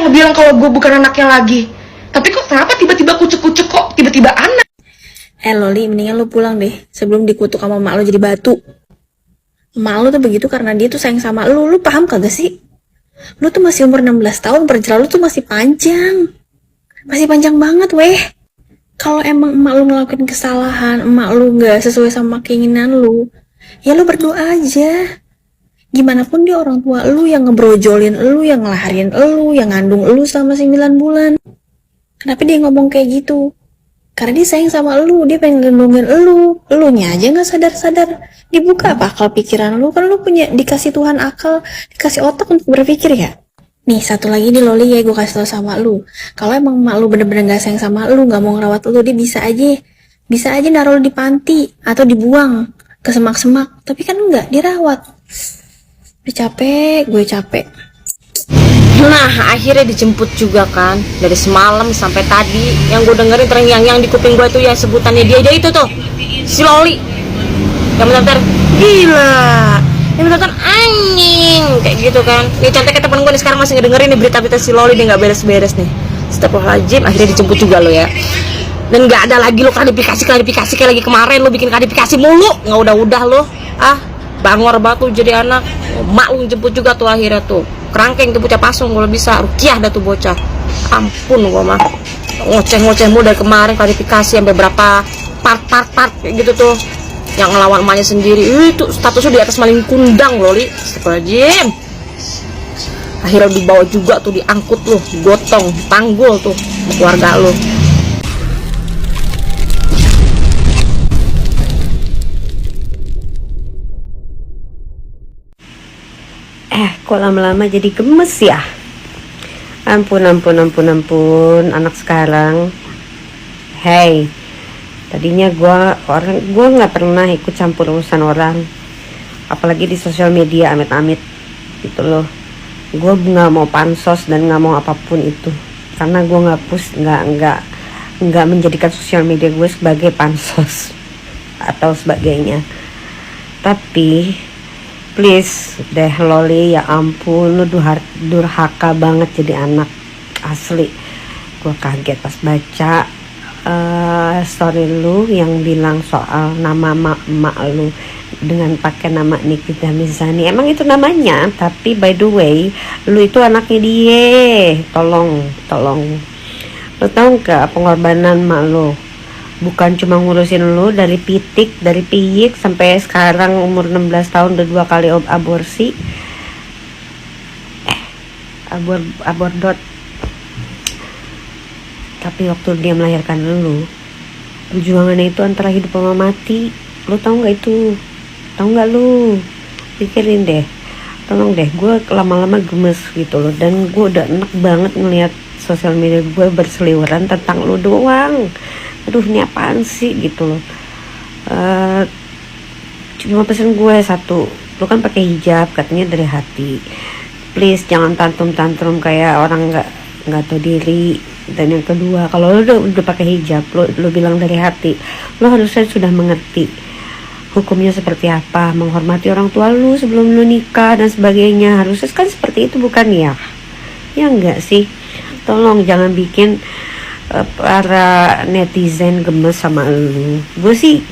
Bilang kalau gue bukan anaknya lagi. Tapi kok kenapa tiba-tiba kucuk-kucuk kok tiba-tiba anak? Loli, mendingan lu pulang deh sebelum dikutuk sama mak lu jadi batu. Mak lu tuh begitu karena dia tuh sayang sama lu. Lu paham kagak sih? Lu tuh masih umur 16 tahun, perjalanan lu tuh masih panjang. Masih panjang banget, weh. Kalau emang emak lu ngelakuin kesalahan, emak lu gak sesuai sama keinginan lu, ya lu berdoa aja. Gimana pun dia orang tua lu yang ngebrojolin lu, yang ngelahirin lu, yang ngandung lu selama 9 bulan. Kenapa dia ngomong kayak gitu? Karena dia sayang sama lu, dia pengen ngelindungin lu. Elunya aja gak sadar-sadar. Dibuka apa akal pikiran lu? Kan lu punya, dikasih Tuhan akal, dikasih otak untuk berpikir ya. Nih, satu lagi nih Loli ya, gue kasih tau sama lu. Kalau emang emak lu bener-bener gak sayang sama lu, gak mau ngerawat lu, dia bisa aja naruh lu di panti, atau dibuang ke semak-semak. Tapi kan enggak, dirawat. Udah capek, gue capek. Nah, akhirnya dijemput juga kan. Dari semalam sampai tadi yang gue dengerin terngiang-ngiang di kuping gue tuh ya sebutannya dia aja itu tuh, si Loli. Yang bener-bener gila, yang bener-bener anjing kayak gitu kan. Nih contohnya temen gue nih sekarang masih ngedengerin nih berita-berita si Loli, dia nggak beres-beres nih. Astagfirullahaladzim, akhirnya dijemput juga lo ya. Dan nggak ada lagi lo klarifikasi kayak lagi kemarin lo bikin klarifikasi mulu, nggak udah lo. Bangor batu jadi anak. Mak lu jemput juga tuh akhirnya tuh, kerangkeng tuh bocah pasung kalau bisa, rukiah dah tuh bocah. Ampun gua mah, ngoceh-ngoceh mulu dari kemarin klarifikasi sampai berapa part kayak gitu tuh, yang ngelawan emaknya sendiri. Itu statusnya di atas maling kundang loh, Li. Astagfirullahaladzim. Akhirnya dibawa juga tuh, diangkut loh, digotong, dipanggul tuh keluarga lo. Kok lama-lama jadi gemes ya? Ampun, anak sekarang. Hey, tadinya gue nggak pernah ikut campur urusan orang, apalagi di sosial media, amit-amit gitu loh. Gue nggak mau pansos dan nggak mau apapun itu, karena gue nggak menjadikan sosial media gue sebagai pansos atau sebagainya. Tapi please deh Loli, ya ampun, lu durhaka banget jadi anak, asli. Gue kaget pas baca story lu yang bilang soal nama emak lu dengan pakai nama Nikita Mirzani. Emang itu namanya, tapi by the way lu itu anaknya dia. Tolong lu tahu gak pengorbanan emak lu? Bukan cuma ngurusin lu dari piyik sampai sekarang umur 16 tahun udah 2 kali aborsi. Abordot. Tapi waktu dia melahirkan lu, perjuangannya itu antara hidup sama mati. Lu tahu nggak itu? Tahu nggak lu? Pikirin deh. Tolong deh, gue lama-lama gemes gitu loh. Dan gue udah enak banget ngeliat sosial media gue berseliweran tentang lu doang. Aduh, ini apaan sih gitu loh. Cuma pesen gue satu, lu kan pakai hijab katanya dari hati. Please jangan tantrum kayak orang nggak tahu diri. Dan yang kedua, kalau lu udah pakai hijab, lu bilang dari hati, lu harusnya sudah mengerti hukumnya seperti apa, menghormati orang tua lu sebelum lu nikah dan sebagainya. Harusnya kan seperti itu, bukan ya? Ya enggak sih? Tolong jangan bikin para netizen gemes sama lu. Gue sih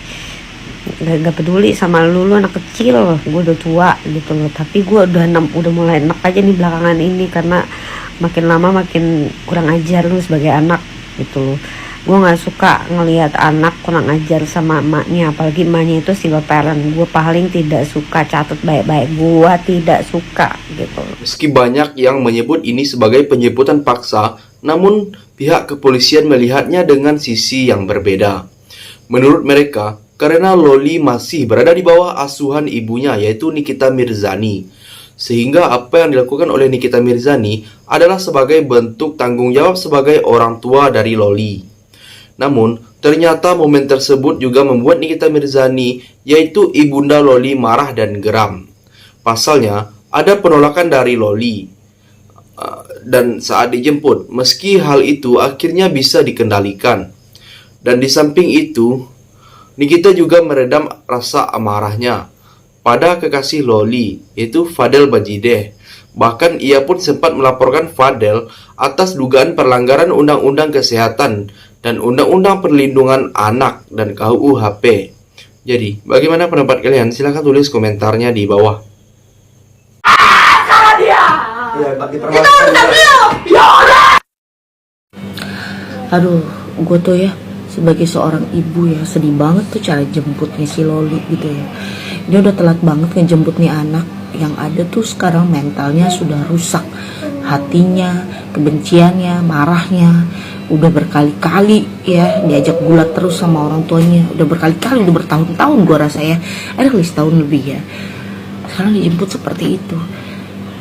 gak peduli sama lu anak kecil, gue udah tua gitu loh. Tapi gue udah mulai enak aja nih belakangan ini, karena makin lama makin kurang ajar lu sebagai anak gitu loh. Gue gak suka ngelihat anak kurang ajar sama emaknya, apalagi emaknya itu single parent. Gue paling tidak suka, catat baik-baik, gue tidak suka gitu. Meski banyak yang menyebut ini sebagai penjemputan paksa, namun pihak kepolisian melihatnya dengan sisi yang berbeda. Menurut mereka, karena Loli masih berada di bawah asuhan ibunya, yaitu Nikita Mirzani, sehingga apa yang dilakukan oleh Nikita Mirzani adalah sebagai bentuk tanggung jawab sebagai orang tua dari Loli. Namun, ternyata momen tersebut juga membuat Nikita Mirzani, yaitu ibunda Loli, marah dan geram. Pasalnya, ada penolakan dari Loli dan saat dijemput, meski hal itu akhirnya bisa dikendalikan. Dan di samping itu, Nikita juga meredam rasa amarahnya pada kekasih Loli, yaitu Fadel Bajideh. Bahkan ia pun sempat melaporkan Fadel atas dugaan pelanggaran Undang-Undang Kesehatan dan Undang-Undang Perlindungan Anak dan KUHP. Jadi, bagaimana pendapat kalian? Silahkan tulis komentarnya di bawah. Aduh, gue tuh ya sebagai seorang ibu ya sedih banget tuh cara jemputnya si Loli gitu ya. Dia udah telat banget ngejemput nih anak. Yang ada tuh sekarang mentalnya sudah rusak, hatinya, kebenciannya, marahnya. Udah berkali-kali ya diajak gulat terus sama orang tuanya. Udah berkali-kali, udah bertahun-tahun gue rasa ya. Ada kali setahun lebih ya. Sekarang dijemput seperti itu.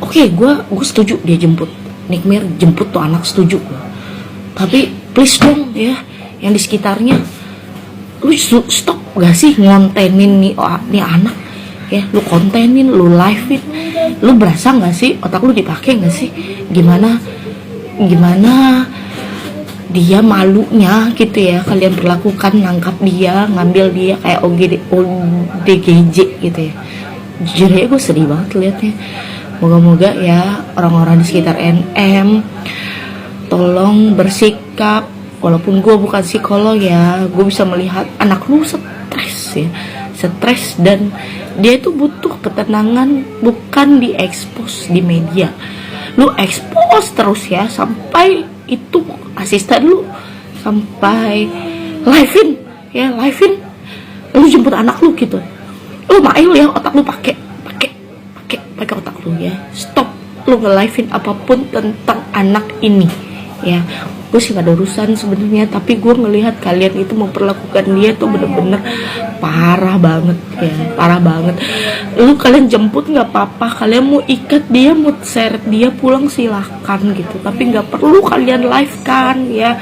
Oke, gue setuju dia jemput. Nikmir jemput tuh anak, setuju gue. Tapi please dong ya, yang di sekitarnya, lu stop gak sih ngontenin nih anak ya, lu kontenin, lu live-in, lu berasa gak sih otak lu dipakai gak sih? Gimana dia malunya gitu ya kalian perlakukan, nangkap dia, ngambil dia kayak ODGJ gitu ya. Jujur ya gue sedih banget liatnya. Moga-moga ya orang-orang di sekitar NM tolong bersikap. Walaupun gue bukan psikolog ya, gue bisa melihat anak lu stres dan dia itu butuh ketenangan, bukan diekspos di media. Lu ekspos terus ya sampai itu asisten lu sampai live-in lu jemput anak lu gitu. Lu mail ya, otak lu pakai otak lu ya. Stop lu nge-live-in apapun tentang anak ini ya. Gue sih gak ada urusan sebenarnya, tapi gue ngelihat kalian itu memperlakukan dia tuh bener-bener parah banget ya, parah banget. Lu kalian jemput nggak apa-apa, kalian mau ikat dia, mau seret dia pulang silahkan gitu, tapi nggak perlu kalian live kan ya,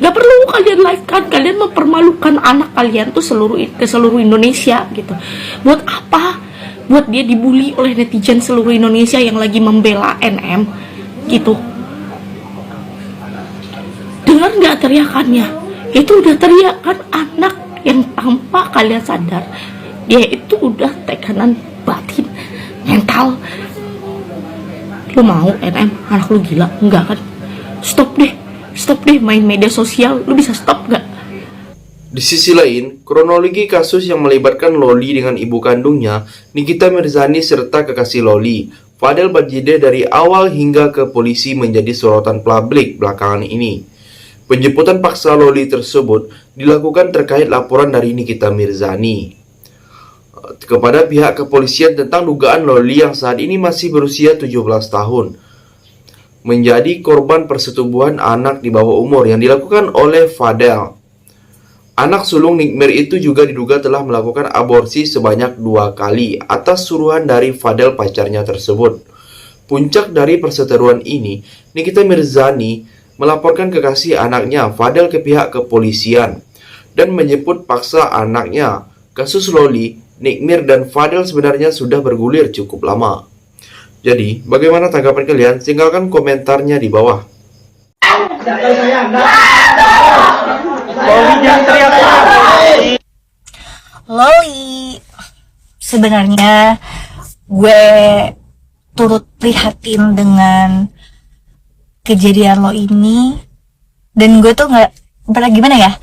nggak perlu kalian live kan. Kalian mempermalukan anak kalian tuh ke seluruh Indonesia gitu. Buat apa? Buat dia dibully oleh netizen seluruh Indonesia yang lagi membela NM gitu. Dengar nggak teriakannya? Itu udah teriakan anak yang tanpa kalian sadar dia itu udah tekanan batin, mental. Lu mau NM anak lu gila? Enggak kan? Stop deh main media sosial. Lu bisa stop nggak? Di sisi lain, kronologi kasus yang melibatkan Loli dengan ibu kandungnya, Nikita Mirzani serta kekasih Loli, Fadel Badjideh dari awal hingga ke polisi menjadi sorotan publik belakangan ini. Penjemputan paksa Loli tersebut dilakukan terkait laporan dari Nikita Mirzani kepada pihak kepolisian tentang dugaan Loli yang saat ini masih berusia 17 tahun menjadi korban persetubuhan anak di bawah umur yang dilakukan oleh Fadel. Anak sulung Nikmir itu juga diduga telah melakukan aborsi sebanyak 2 kali atas suruhan dari Fadel pacarnya tersebut. Puncak dari perseteruan ini, Nikita Mirzani melaporkan kekasih anaknya Fadel ke pihak kepolisian dan menjemput paksa anaknya. Kasus Loli, Nikmir dan Fadel sebenarnya sudah bergulir cukup lama. Jadi, bagaimana tanggapan kalian? Tinggalkan komentarnya di bawah. Loli, sebenarnya gue turut prihatin dengan kejadian lo ini, dan gue tuh nggak pernah gimana ya.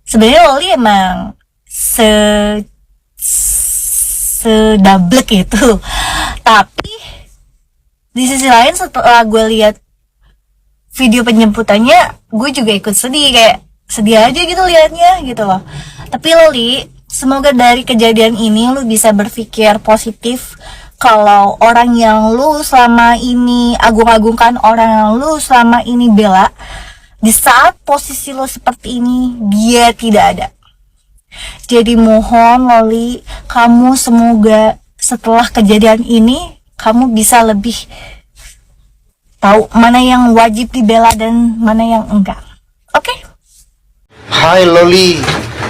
Sebenarnya Loli emang sedablek itu, tapi di sisi lain setelah gue lihat video penjemputannya, gue juga ikut sedih, kayak sedih aja gitu liatnya gitu loh. Tapi Loli, semoga dari kejadian ini lu bisa berpikir positif. Kalau orang yang lu selama ini agung-agungkan, orang yang lu selama ini bela, di saat posisi lu seperti ini, dia tidak ada. Jadi mohon Loli, kamu semoga setelah kejadian ini, kamu bisa lebih tahu mana yang wajib dibela dan mana yang enggak. Oke? Hai Loli,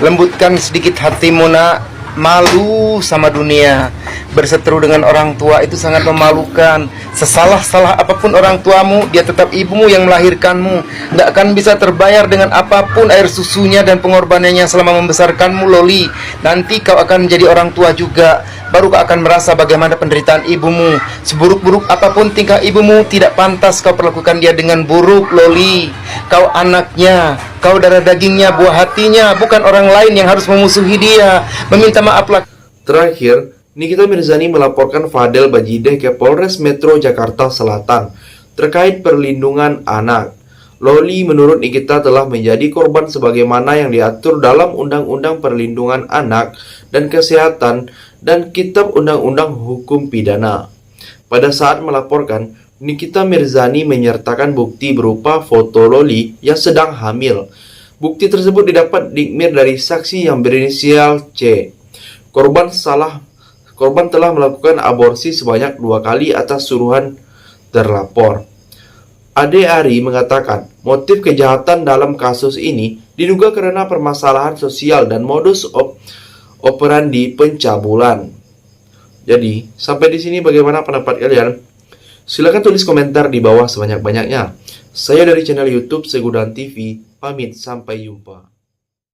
lembutkan sedikit hatimu nak. Malu sama dunia, berseteru dengan orang tua itu sangat memalukan. Sesalah-salah apapun orang tuamu, dia tetap ibumu yang melahirkanmu. Tidak akan bisa terbayar dengan apapun air susunya dan pengorbanannya selama membesarkanmu Loli. Nanti kau akan menjadi orang tua juga. baru kau akan merasa bagaimana penderitaan ibumu. Seburuk-buruk apapun tingkah ibumu, tidak pantas kau perlakukan dia dengan buruk, Loli. Kau anaknya, kau darah dagingnya, buah hatinya, bukan orang lain yang harus memusuhi dia. Meminta maaflah. Terakhir, Nikita Mirzani melaporkan Fadel Bajideh ke Polres Metro Jakarta Selatan terkait perlindungan anak. Loli menurut Nikita telah menjadi korban sebagaimana yang diatur dalam Undang-Undang Perlindungan Anak dan Kesehatan dan Kitab Undang-Undang Hukum Pidana. Pada saat melaporkan, Nikita Mirzani menyertakan bukti berupa foto Loli yang sedang hamil. Bukti tersebut didapat dikmir dari saksi yang berinisial C. Korban telah melakukan aborsi sebanyak 2 kali atas suruhan terlapor. Ade Ari mengatakan motif kejahatan dalam kasus ini diduga karena permasalahan sosial dan modus operandi pencabulan. Jadi, sampai di sini bagaimana pendapat kalian? Silakan tulis komentar di bawah sebanyak-banyaknya. Saya dari channel YouTube Segudan TV, pamit sampai jumpa.